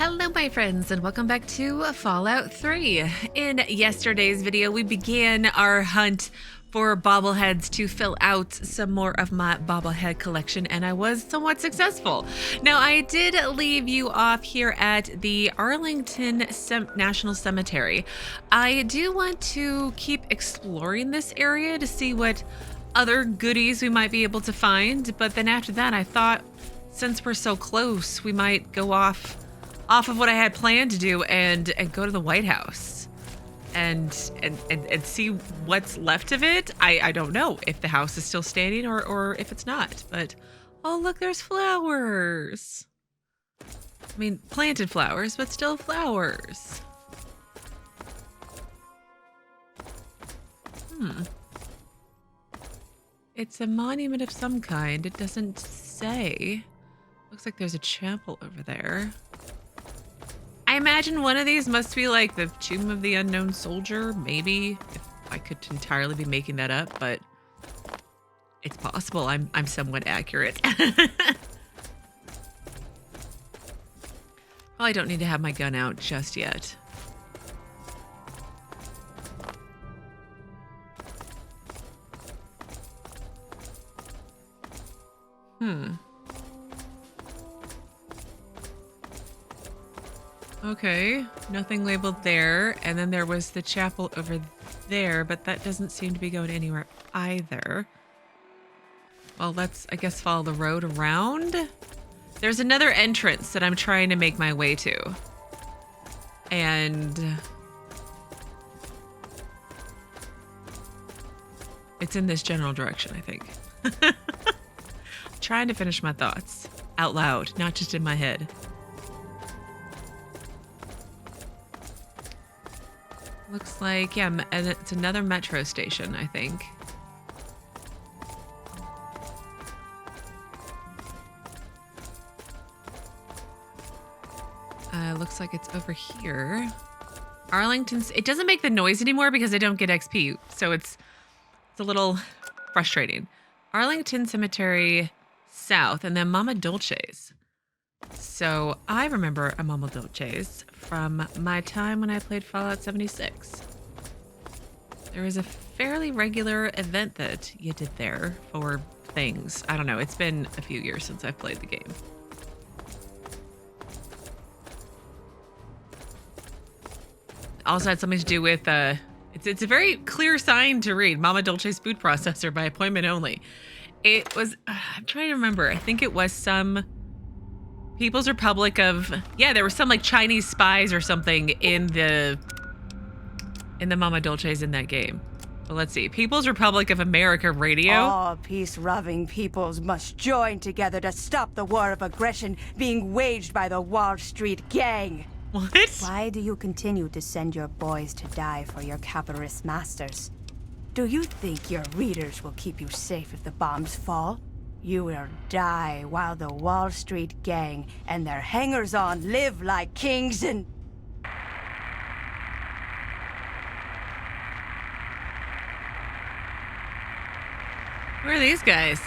Hello my friends and welcome back to Fallout 3. In yesterday's video we began our hunt for bobbleheads to fill out some more of my bobblehead collection, and I was somewhat successful. Now I did leave you off here at the Arlington National Cemetery. I do want to keep exploring this area to see what other goodies we might be able to find, but then after that I thought since we're so close we might go off of what I had planned to do and go to the White House and see what's left of it. I don't know if the house is still standing or if it's not, but oh look, there's flowers. I mean, planted flowers, but still flowers. It's a monument of some kind. It doesn't say. Looks like there's a chapel over there. I imagine one of these must be like the Tomb of the Unknown Soldier, maybe. If I could entirely be making that up, but it's possible. I'm somewhat accurate. Probably don't need to have my gun out just yet. Okay, nothing labeled there. And then there was the chapel over there, but that doesn't seem to be going anywhere either. Well, let's, I guess, follow the road around. There's another entrance that I'm trying to make my way to. And it's in this general direction, I think. Trying to finish my thoughts out loud, not just in my head. Looks like, yeah, and it's another metro station, I think. Looks like it's over here. Arlington's, it doesn't make the noise anymore because I don't get XP, so it's a little frustrating. Arlington Cemetery South, and then Mama Dolce's. So I remember a Mama Dolce's from my time when I played Fallout 76. There was a fairly regular event that you did there for things. I don't know, it's been a few years since I've played the game. Also had something to do with, it's a very clear sign to read, Mama Dolce's food processor by appointment only. It was, I'm trying to remember, I think it was some People's Republic of, yeah, there were some like Chinese spies or something in the Mama Dolce's in that game. Well, let's see. People's Republic of America radio. All peace-loving peoples must join together to stop the war of aggression being waged by the Wall Street gang. What? Why do you continue to send your boys to die for your capitalist masters? Do you think your readers will keep you safe if the bombs fall? You will die while the Wall Street gang and their hangers-on live like kings and... Who are these guys?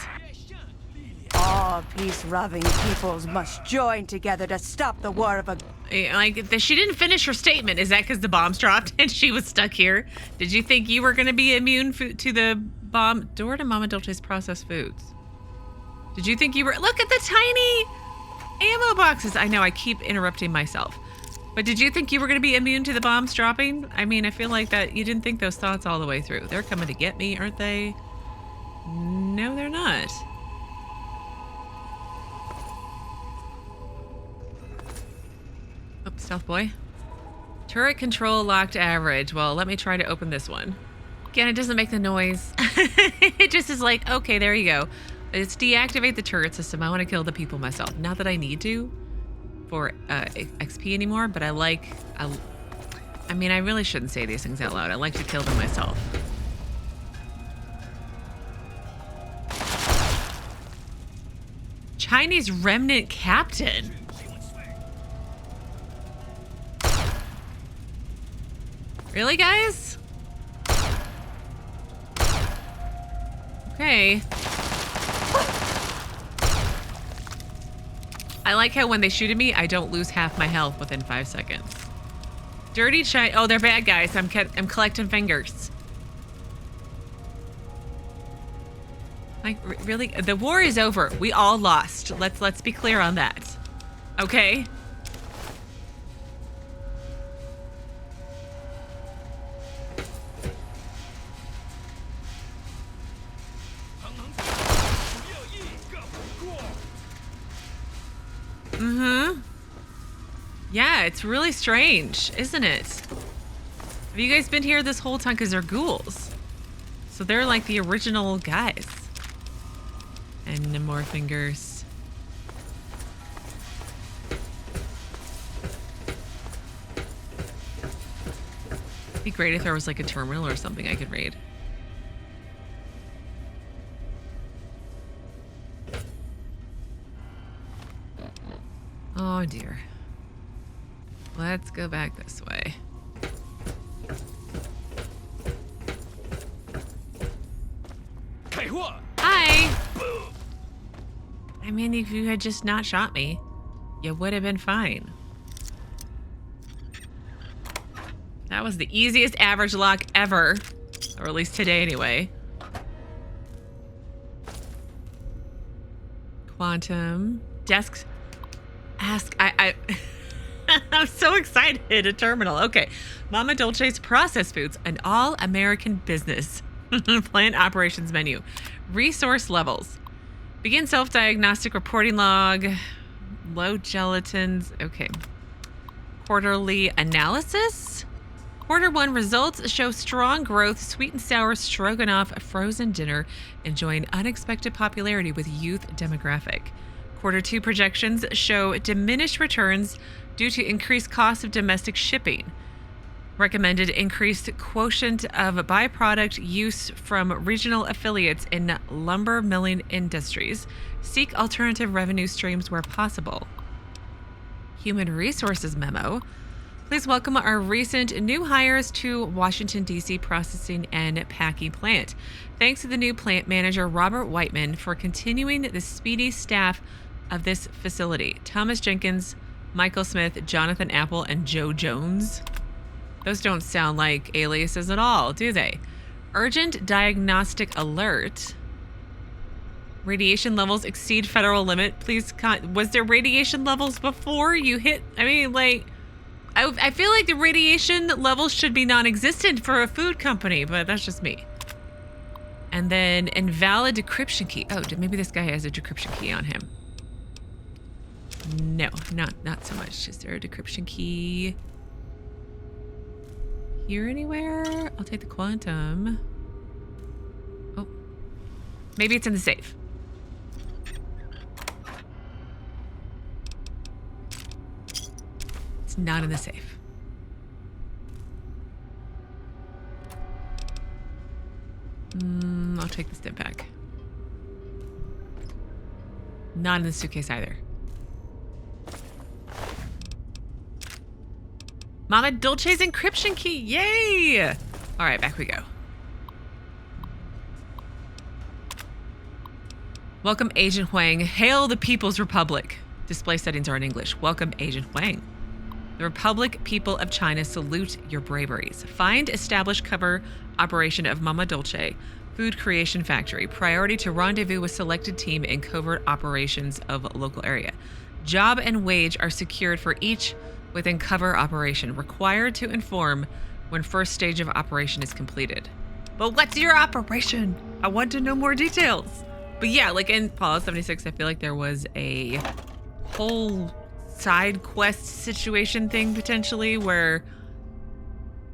All peace-loving peoples must join together to stop the war of Like, she didn't finish her statement. Is that because the bombs dropped and she was stuck here? Did you think you were going to be immune to the bomb? Door to Mama Dolce's processed foods. Did you think you were... Look at the tiny ammo boxes. I know, I keep interrupting myself. But did you think you were going to be immune to the bombs dropping? I mean, I feel like that you didn't think those thoughts all the way through. They're coming to get me, aren't they? No, they're not. Oh, stealth boy. Turret control locked average. Well, let me try to open this one. Again, it doesn't make the noise. It just is like, okay, there you go. Let's deactivate the turret system. I want to kill the people myself. Not that I need to for XP anymore, but I mean, I really shouldn't say these things out loud. I like to kill them myself. Chinese Remnant captain. Really, guys? Okay. I like how when they shoot at me, I don't lose half my health within 5 seconds. Dirty China. Oh, they're bad guys. I'm collecting fingers. Like, really? The war is over. We all lost. Let's be clear on that. Okay? Mm-hmm. Yeah, it's really strange, isn't it? Have you guys been here this whole time? Because they're ghouls. So they're like the original guys. And no more fingers. It'd be great if there was like a terminal or something I could read. Oh dear. Let's go back this way. Hi! I mean, if you had just not shot me, you would have been fine. That was the easiest average lock ever. Or at least today anyway. Quantum. Desks. Ask. I'm so excited. A terminal. Okay. Mama Dolce's processed foods, an all-American business. Plant operations menu. Resource levels. Begin self-diagnostic reporting log. Low gelatins. Okay. Quarterly analysis. Quarter 1 results show strong growth. Sweet and sour stroganoff frozen dinner enjoying unexpected popularity with youth demographic. Quarter 2 projections show diminished returns due to increased cost of domestic shipping. Recommended increased quotient of byproduct use from regional affiliates in lumber milling industries. Seek alternative revenue streams where possible. Human resources memo. Please welcome our recent new hires to Washington, D.C. processing and packing plant. Thanks to the new plant manager, Robert Whiteman, for continuing the speedy staff of this facility. Thomas Jenkins, Michael Smith, Jonathan Apple, and Joe Jones. Those don't sound like aliases at all, do they? Urgent diagnostic alert. Radiation levels exceed federal limit. Please, was there radiation levels before you hit? I mean, like, I feel like the radiation levels should be non-existent for a food company, but that's just me. And then invalid decryption key. Oh, maybe this guy has a decryption key on him. No, not so much. Is there a decryption key here anywhere? I'll take the quantum. Oh, maybe it's in the safe. It's not in the safe. I'll take the stim pack. Not in the suitcase either. Mama Dolce's encryption key. Yay! All right, back we go. Welcome, Agent Huang. Hail the People's Republic. Display settings are in English. Welcome, Agent Huang. The Republic people of China salute your braveries. Find, establish, cover operation of Mama Dolce Food Creation Factory. Priority to rendezvous with selected team in covert operations of local area. Job and wage are secured for each within cover operation. Required to inform when first stage of operation is completed. But what's your operation? I want to know more details. But yeah, like in Fallout 76, I feel like there was a whole side quest situation thing potentially where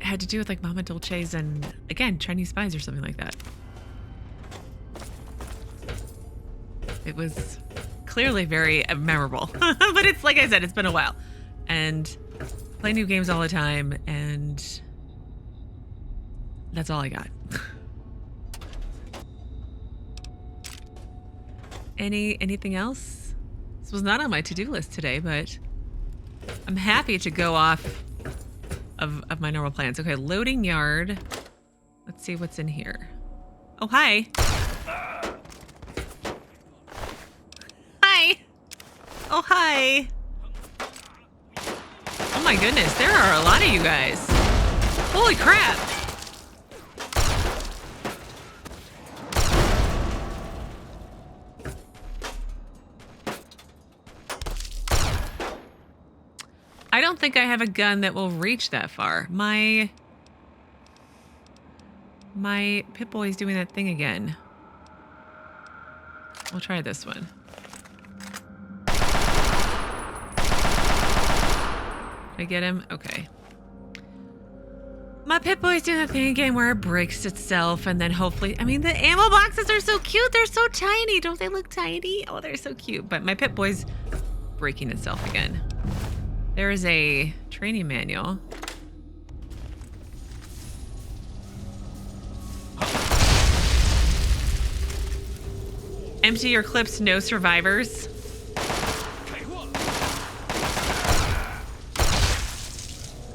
it had to do with like Mama Dolce's and again Chinese spies or something like that. It was clearly very memorable. But it's like I said, it's been a while and play new games all the time and that's all I got. Anything else? This was not on my to-do list today, but I'm happy to go off of my normal plans. Okay, loading yard. Let's see what's in here. Oh, hi. Hi. Oh, hi. Oh my goodness, there are a lot of you guys. Holy crap. I don't think I have a gun that will reach that far. My Pip-Boy's doing that thing again. We'll try this one. Did I get him? Okay. My Pip-Boy's doing that thing again where it breaks itself and then hopefully... I mean, the ammo boxes are so cute. They're so tiny. Don't they look tiny? Oh, they're so cute. But my Pip-Boy's breaking itself again. There is a training manual. Empty your clips, no survivors.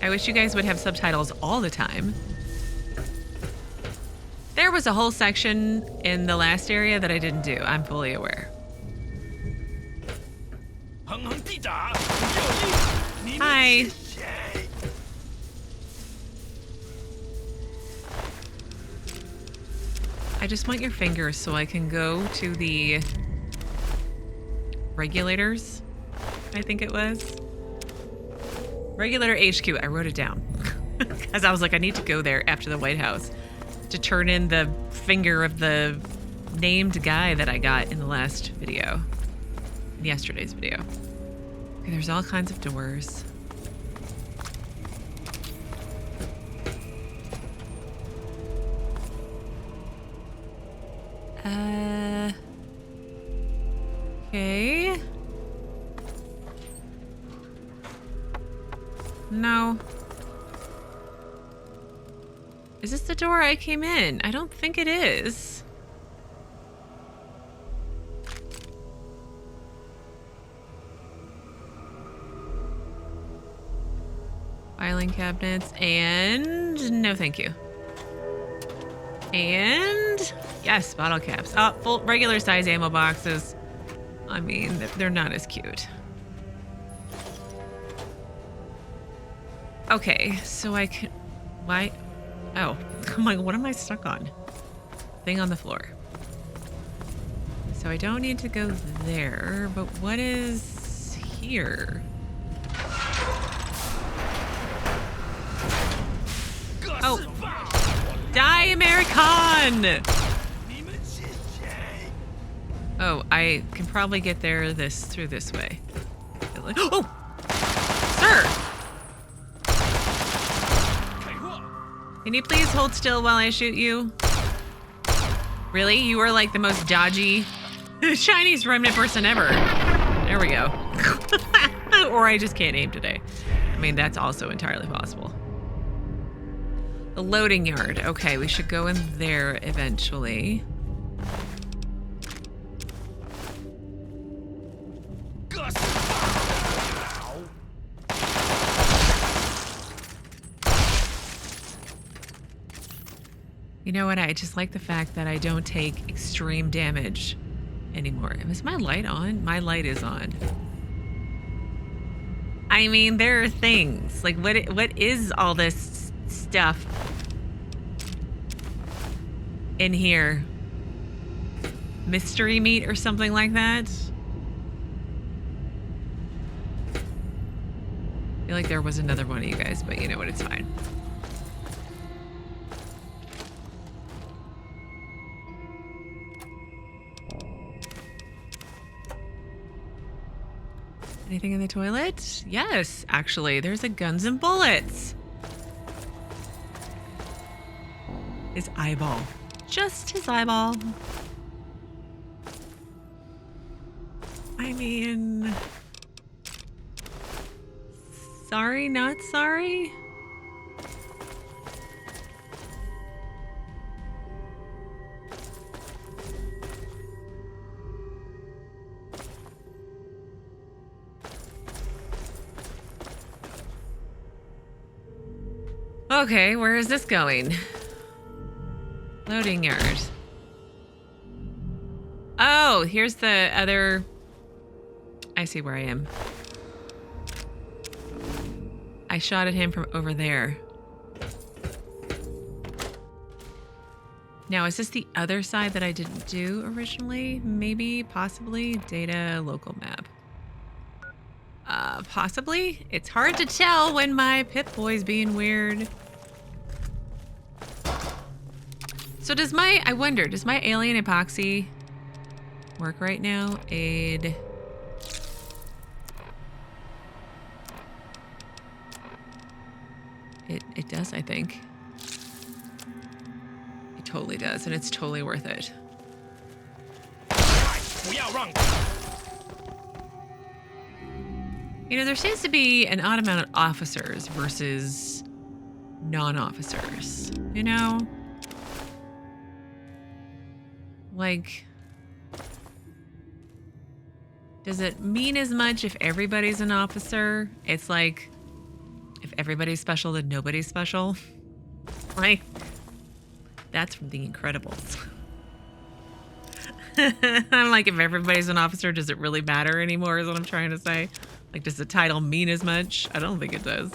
I wish you guys would have subtitles all the time. There was a whole section in the last area that I didn't do. I'm fully aware. Hi. I just want your fingers so I can go to the regulators, I think it was. Regulator HQ, I wrote it down. Because I was like, I need to go there after the White House to turn in the finger of the named guy that I got in the last video. In yesterday's video. Okay, there's all kinds of doors. Okay. No. Is this the door I came in? I don't think it is. Filing cabinets and no thank you. And yes, bottle caps. Oh, full regular size ammo boxes. I mean, they're not as cute. Okay, so I can... Why? Oh, I'm like, what am I stuck on? Thing on the floor. So I don't need to go there, but what is here? Oh. Die, American! Oh, I can probably get there through this way. Oh! Sir! Can you please hold still while I shoot you? Really? You are like the most dodgy, shiniest Remnant person ever. There we go. Or I just can't aim today. I mean, that's also entirely possible. The loading yard. Okay, we should go in there eventually. You know what? I just like the fact that I don't take extreme damage anymore. Is my light on? My light is on. I mean, there are things. Like, what is all this stuff in here? Mystery meat or something like that? I feel like there was another one of you guys, but you know what? It's fine. Anything in the toilet? Yes, actually, there's a guns and bullets. His eyeball. Just his eyeball. I mean... Sorry, not sorry? Okay, where is this going? Loading yard. Oh, here's the other I see where I am. I shot at him from over there. Now, is this the other side that I didn't do originally? Maybe, possibly. Data, local map. Possibly. It's hard to tell when my Pip-Boy's being weird. So does my, I wonder, does my alien epoxy work right now? Aid. It does, I think. It totally does, and it's totally worth it. You know, there seems to be an odd amount of officers versus non-officers, you know? Like, does it mean as much if everybody's an officer? It's like, if everybody's special, then nobody's special. Like, that's from The Incredibles. I'm like, if everybody's an officer, does it really matter anymore, is what I'm trying to say. Like, does the title mean as much? I don't think it does.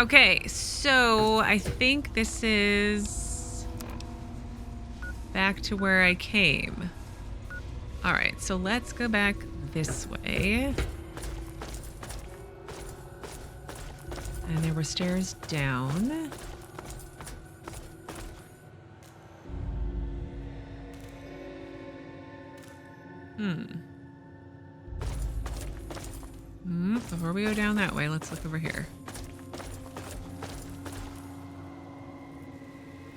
Okay, so I think this is back to where I came. All right, so let's go back this way. And there were stairs down. Before we go down that way, let's look over here.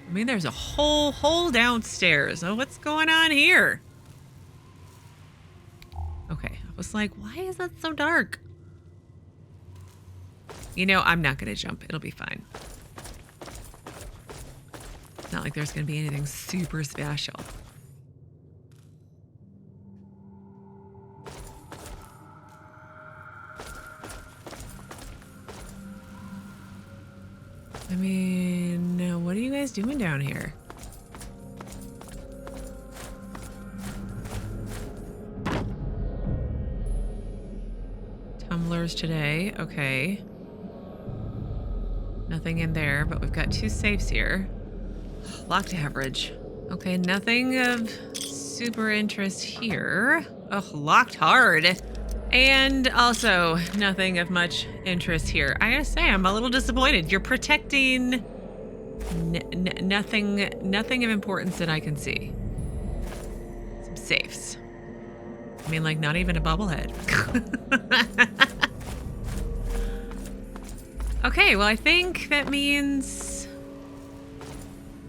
I mean, there's a whole hole downstairs. Oh, what's going on here? Okay, I was like, why is that so dark? You know, I'm not gonna jump. It'll be fine. It's not like there's gonna be anything super special. I mean, what are you guys doing down here? Tumblers today, okay. Nothing in there, but we've got 2 safes here. Locked average. Okay, nothing of super interest here. Oh, locked hard. And also, nothing of much interest here. I gotta say, I'm a little disappointed. You're protecting nothing of importance that I can see. Some safes. I mean, like, not even a bobblehead. Okay, well, I think that means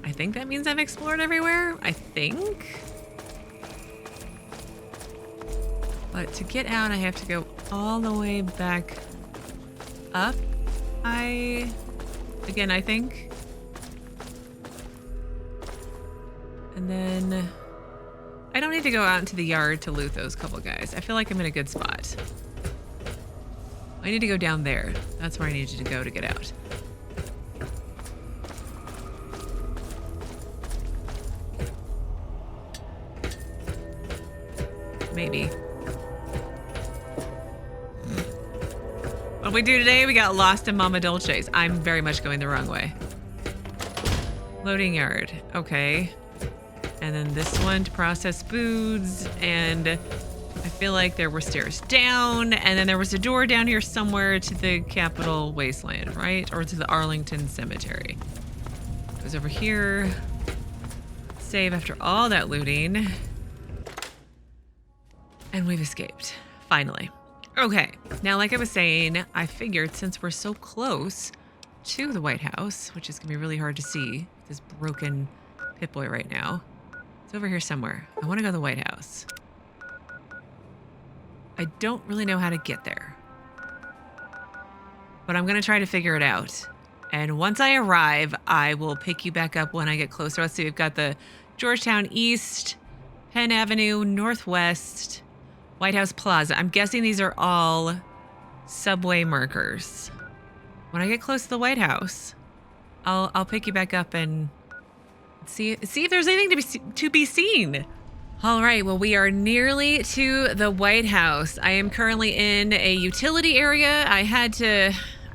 I've explored everywhere. I think. But to get out, I have to go all the way back up. I think. And then I don't need to go out into the yard to loot those couple guys. I feel like I'm in a good spot. I need to go down there. That's where I need you to go to get out. Maybe. What we do today, we got lost in Mama Dolce's. I'm very much going the wrong way. Loading yard. Okay. And then this one to process foods. And I feel like there were stairs down. And then there was a door down here somewhere to the capital Wasteland, right? Or to the Arlington Cemetary. It was over here. Save after all that looting. And we've escaped. Finally. Okay, now like I was saying, I figured since we're so close to the White House, which is gonna be really hard to see, this broken Pip-Boy right now. It's over here somewhere. I wanna go to the White House. I don't really know how to get there. But I'm gonna try to figure it out. And once I arrive, I will pick you back up when I get closer. Let's see, we've got the Georgetown East, Penn Avenue, Northwest, White House Plaza. I'm guessing these are all subway markers. When I get close to the White House, I'll pick you back up and see if there's anything to be seen. All right, well, we are nearly to the White House. I am currently in a utility area. I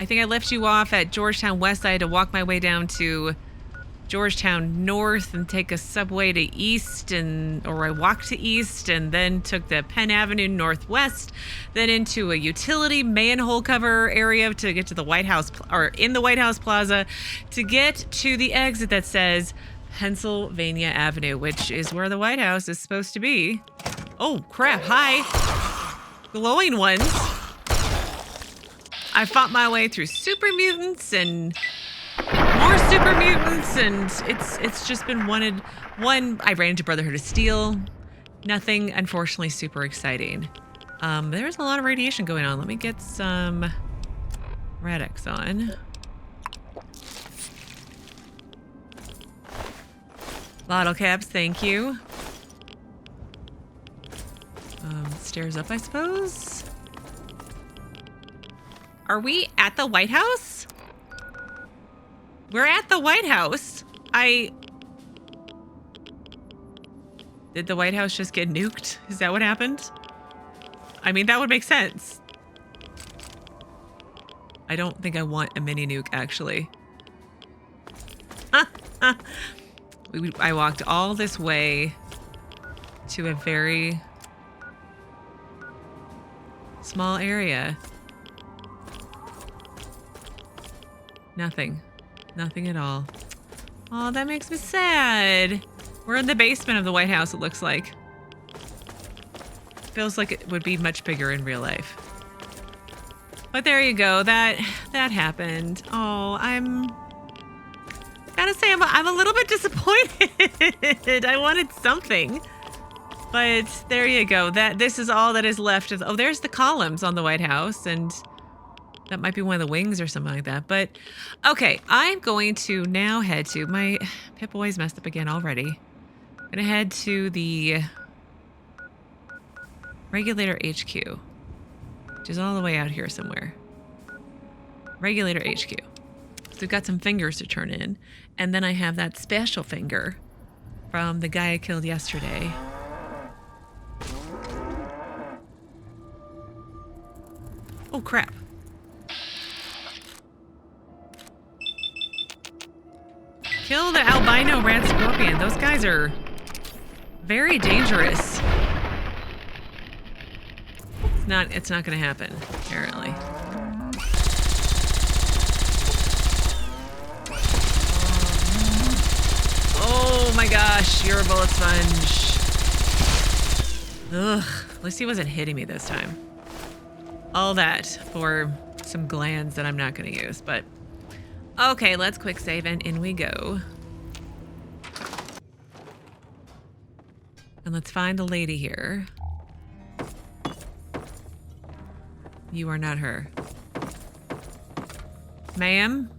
think I left you off at Georgetown West. I had to walk my way down to Georgetown North and take a subway to East, or I walked to East and then took the Penn Avenue Northwest, then into a utility manhole cover area to get to the White House, or in the White House Plaza, to get to the exit that says Pennsylvania Avenue, which is where the White House is supposed to be. Oh, crap. Hi. Glowing ones. I fought my way through super mutants and more super mutants, and it's just been one. I ran into Brotherhood of Steel. Nothing, unfortunately, super exciting. There's a lot of radiation going on. Let me get some Radix on. Bottle caps, thank you. Stairs up, I suppose. Are we at the White House? We're at the White House. Did the White House just get nuked? Is that what happened? I mean, that would make sense. I don't think I want a mini nuke, actually. I walked all this way to a very small area. Nothing. Nothing at all. Oh, that makes me sad. We're in the basement of the White House, it looks like. Feels like it would be much bigger in real life. But there you go. That happened. Oh, gotta say, I'm a little bit disappointed. I wanted something. But there you go. This is all that is left of. Oh, there's the columns on the White House, and that might be one of the wings or something like that. But okay, I'm going to now head to my Pip-Boy's messed up again already. I'm gonna head to the Regulator HQ, which is all the way out here somewhere. Regulator HQ. So we've got some fingers to turn in, and then I have that special finger from the guy I killed yesterday. Oh, crap. Kill the albino rat scorpion. Those guys are very dangerous. It's not gonna happen, apparently. Oh my gosh, you're a bullet sponge. Ugh, at least he wasn't hitting me this time. All that for some glands that I'm not gonna use, but okay, let's quick save and in we go. And let's find the lady here. You are not her. Ma'am?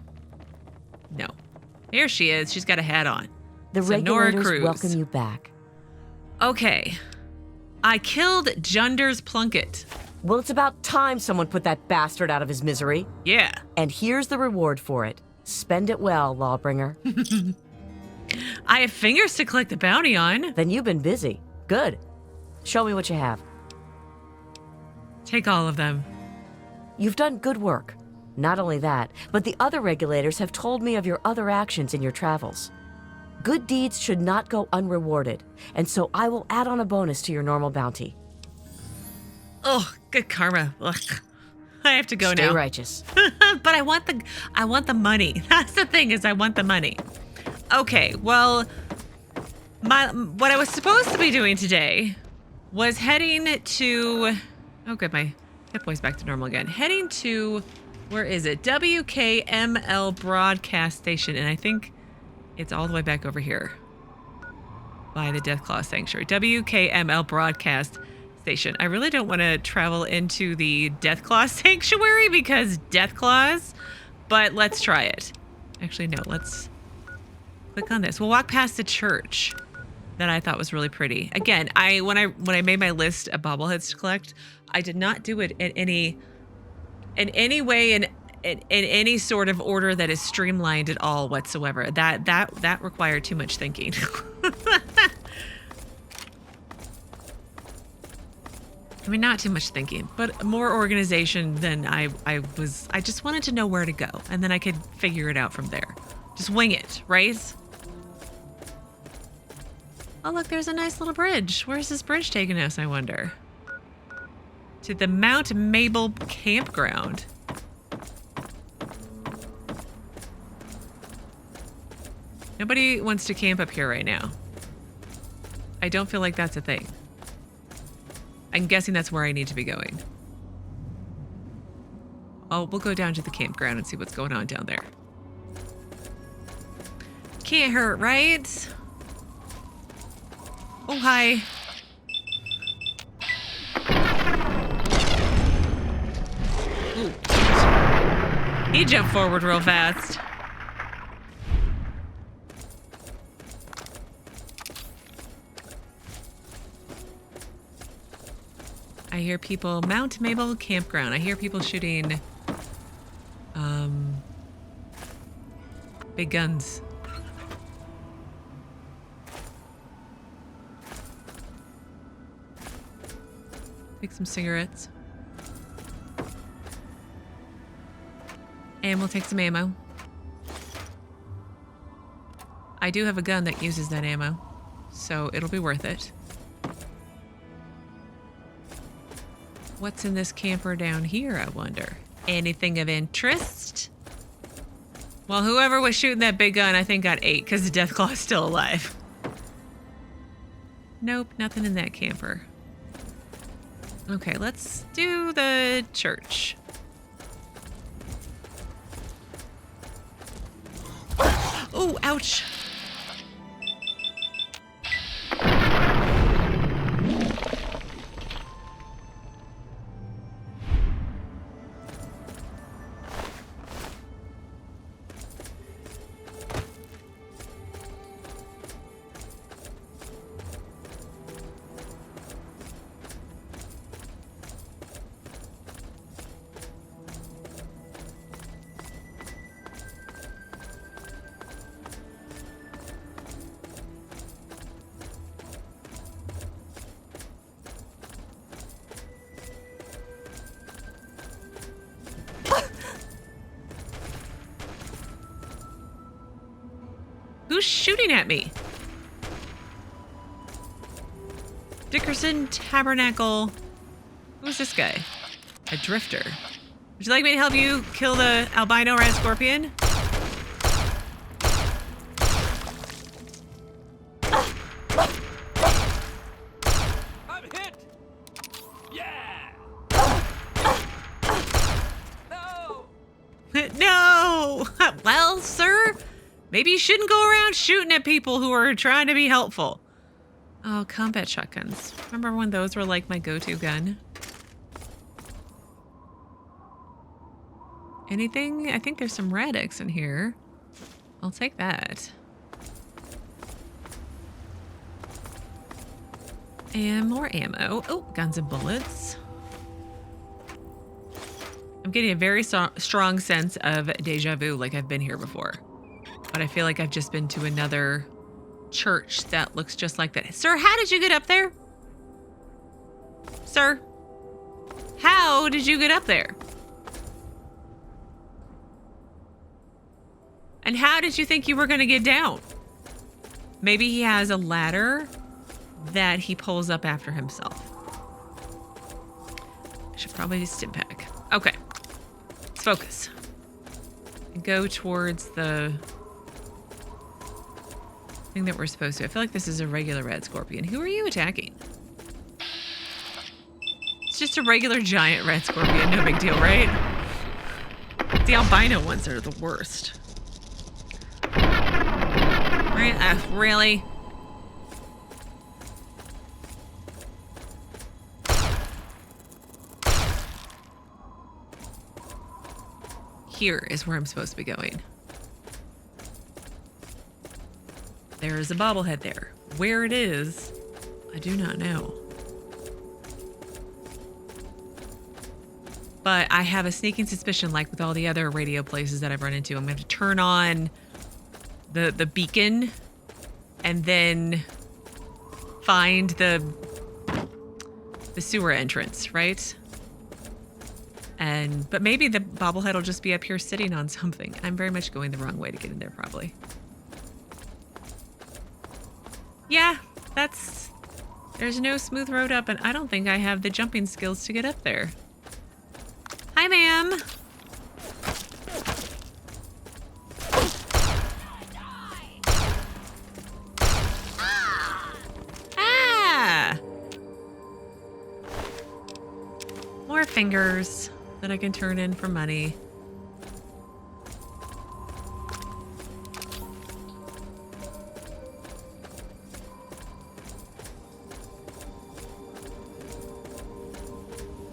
No. Here she is. She's got a hat on. The Sonora Regulators Cruz. welcome you back. Okay. I killed Junders Plunkett. Well, it's about time someone put that bastard out of his misery. Yeah. And here's the reward for it. Spend it well, Lawbringer. I have fingers to collect the bounty on. Then you've been busy. Good. Show me what you have. Take all of them. You've done good work. Not only that, but the other Regulators have told me of your other actions in your travels. Good deeds should not go unrewarded, and so I will add on a bonus to your normal bounty. Oh, good karma. Ugh. I have to go now. Stay righteous. But I want the money. That's the thing, is I want the money. Okay, well, what I was supposed to be doing today was heading to, oh good, my hit point's back to normal again. Heading to, where is it? WKML broadcast station, and I think it's all the way back over here by the Deathclaw Sanctuary. WKML broadcast station. I really don't want to travel into the Deathclaw Sanctuary because Deathclaws, but let's try it. Actually, no, let's click on this. We'll walk past the church that I thought was really pretty. Again, when I made my list of bobbleheads to collect, I did not do it in any way in any sort of order that is streamlined at all whatsoever. That required too much thinking. I mean, not too much thinking, but more organization than I just wanted to know where to go, and then I could figure it out from there. Just wing it, right? Oh, look, there's a nice little bridge. Where's this bridge taking us, I wonder? To the Mount Mable Campground. Nobody wants to camp up here right now. I don't feel like that's a thing. I'm guessing that's where I need to be going. Oh, we'll go down to the campground and see what's going on down there. Can't hurt, right? Oh, hi. Ooh. He jumped forward real fast. I hear people, Mount Mable Campground. I hear people shooting big guns. Take some cigarettes. And we'll take some ammo. I do have a gun that uses that ammo, so it'll be worth it. What's in this camper down here, I wonder? Anything of interest? Well, whoever was shooting that big gun, I think got 8 because the Deathclaw is still alive. Nope, nothing in that camper. Okay, let's do the church. Oh, ouch. Who's shooting at me? Dickerson, Tabernacle. Who's this guy? A drifter. Would you like me to help you kill the albino red scorpion? I'm hit! Yeah! No! No! Well, sir, maybe you shouldn't go around shooting at people who are trying to be helpful. Oh, combat shotguns. Remember when those were like my go-to gun? Anything? I think there's some Radix in here. I'll take that. And more ammo. Oh, guns and bullets. I'm getting a very strong sense of deja vu, like I've been here before. But I feel like I've just been to another church that looks just like that. Sir, how did you get up there? Sir, how did you get up there? And how did you think you were going to get down? Maybe he has a ladder that he pulls up after himself. I should probably stim pack. Okay. Let's focus. And go towards the thing that we're supposed to. I feel like this is a regular red scorpion. Who are you attacking? It's just a regular giant red scorpion. No big deal, right? The albino ones are the worst. Really? Here is where I'm supposed to be going. There is a bobblehead there. Where it is, I do not know. But I have a sneaking suspicion, like with all the other radio places that I've run into, I'm going to turn on the beacon and then find the the sewer entrance, right? But maybe the bobblehead will just be up here sitting on something. I'm very much going the wrong way to get in there, probably. Yeah, there's no smooth road up, and I don't think I have the jumping skills to get up there. Hi, ma'am. Ah! More fingers that I can turn in for money.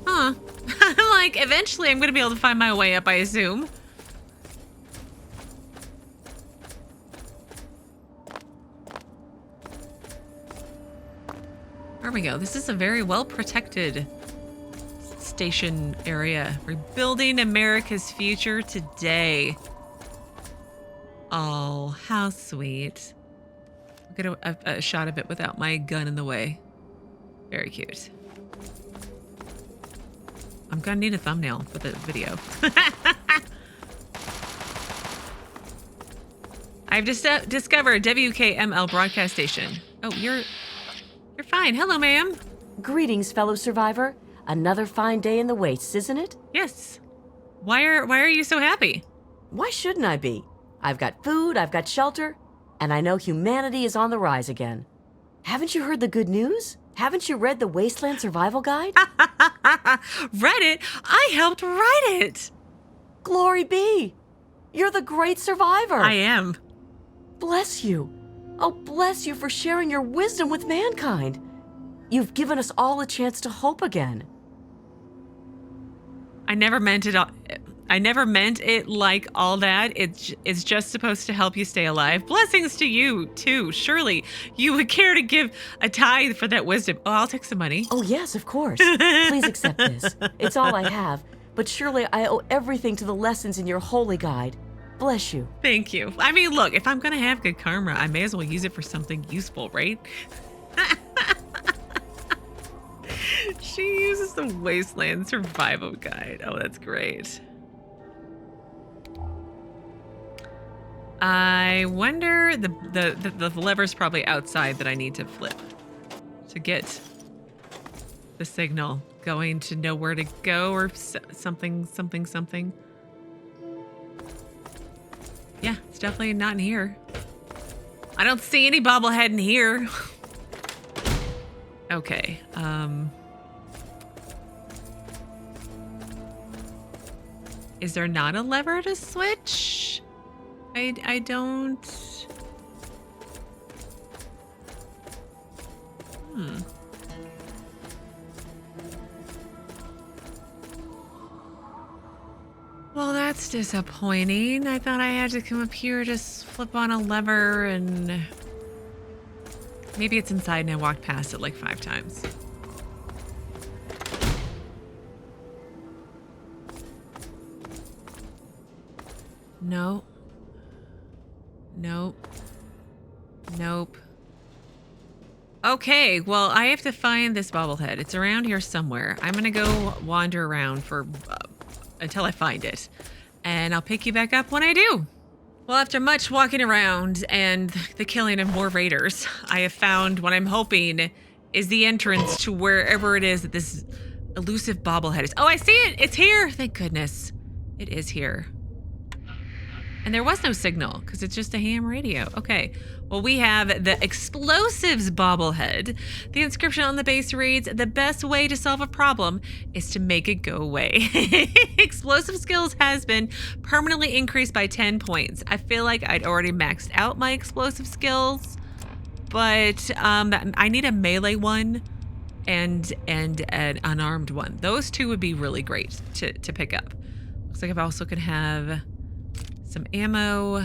Huh. I'm like, eventually I'm going to be able to find my way up, I assume. There we go. This is a very well protected station area. Rebuilding America's future today. Oh, how sweet. I'll get a shot of it without my gun in the way. Very cute. I'm gonna need a thumbnail for the video. I've just discovered WKML broadcast station. Oh, you're fine. Hello, ma'am. Greetings, fellow survivor. Another fine day in the wastes, isn't it? Yes. Why are you so happy? Why shouldn't I be? I've got food, I've got shelter, and I know humanity is on the rise again. Haven't you heard the good news? Haven't you read the Wasteland Survival Guide? Read it? I helped write it. Glory be. You're the great survivor. I am. Bless you. Oh, bless you for sharing your wisdom with mankind. You've given us all a chance to hope again. I never meant it like all that. It's just supposed to help you stay alive. Blessings to you, too. Surely you would care to give a tithe for that wisdom. Oh, I'll take some money. Oh, yes, of course. Please accept this. It's all I have, but surely I owe everything to the lessons in your holy guide. Bless you. Thank you. I mean, look, if I'm going to have good karma, I may as well use it for something useful, right? She uses the Wasteland Survival Guide. Oh, that's great. I wonder, the lever's probably outside that I need to flip to get the signal going to know where to go or something. Yeah, it's definitely not in here. I don't see any bobblehead in here. Okay, is there not a lever to switch? I don't... Well, that's disappointing. I thought I had to come up here, just flip on a lever, and... Maybe it's inside and I walked past it like 5 times. No. Nope. Nope. Okay, well, I have to find this bobblehead. It's around here somewhere. I'm gonna go wander around for until I find it. And I'll pick you back up when I do. Well, after much walking around and the killing of more raiders, I have found what I'm hoping is the entrance to wherever it is that this elusive bobblehead is. Oh, I see it! It's here! Thank goodness. It is here. And there was no signal, because it's just a ham radio. Okay, well, we have the Expolsives bobblehead. The inscription on the base reads, "The best way to solve a problem is to make it go away." Explosive skills has been permanently increased by 10 points. I feel like I'd already maxed out my explosive skills, but I need a melee one and an unarmed one. Those two would be really great to pick up. Looks like I also could have some ammo,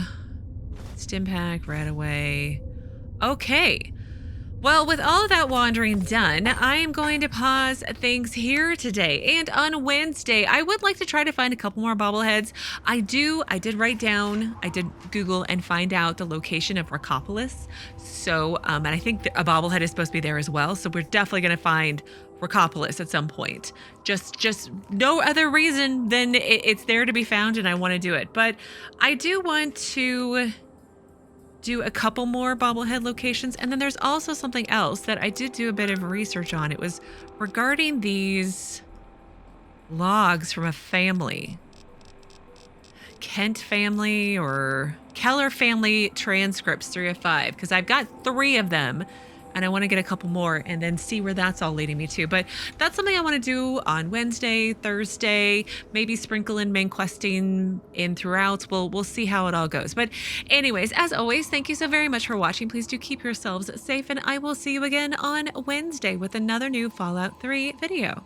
stim pack right away. Okay. Well, with all of that wandering done, I am going to pause things here today. And on Wednesday, I would like to try to find a couple more bobbleheads. I did write down, I did Google and find out the location of Rockopolis. So, and I think a bobblehead is supposed to be there as well. So we're definitely going to find Recopolis at some point. Just no other reason than it's there to be found and I want to do it. But I do want to do a couple more bobblehead locations. And then there's also something else that I did do a bit of research on. It was regarding these logs from a family. Kent family or Keller family transcripts 3 of 5, because I've got 3 of them and I want to get a couple more and then see where that's all leading me to. But that's something I want to do on Wednesday, Thursday, maybe sprinkle in main questing in throughout. We'll see how it all goes. But anyways, as always, thank you so very much for watching. Please do keep yourselves safe and I will see you again on Wednesday with another new Fallout 3 video.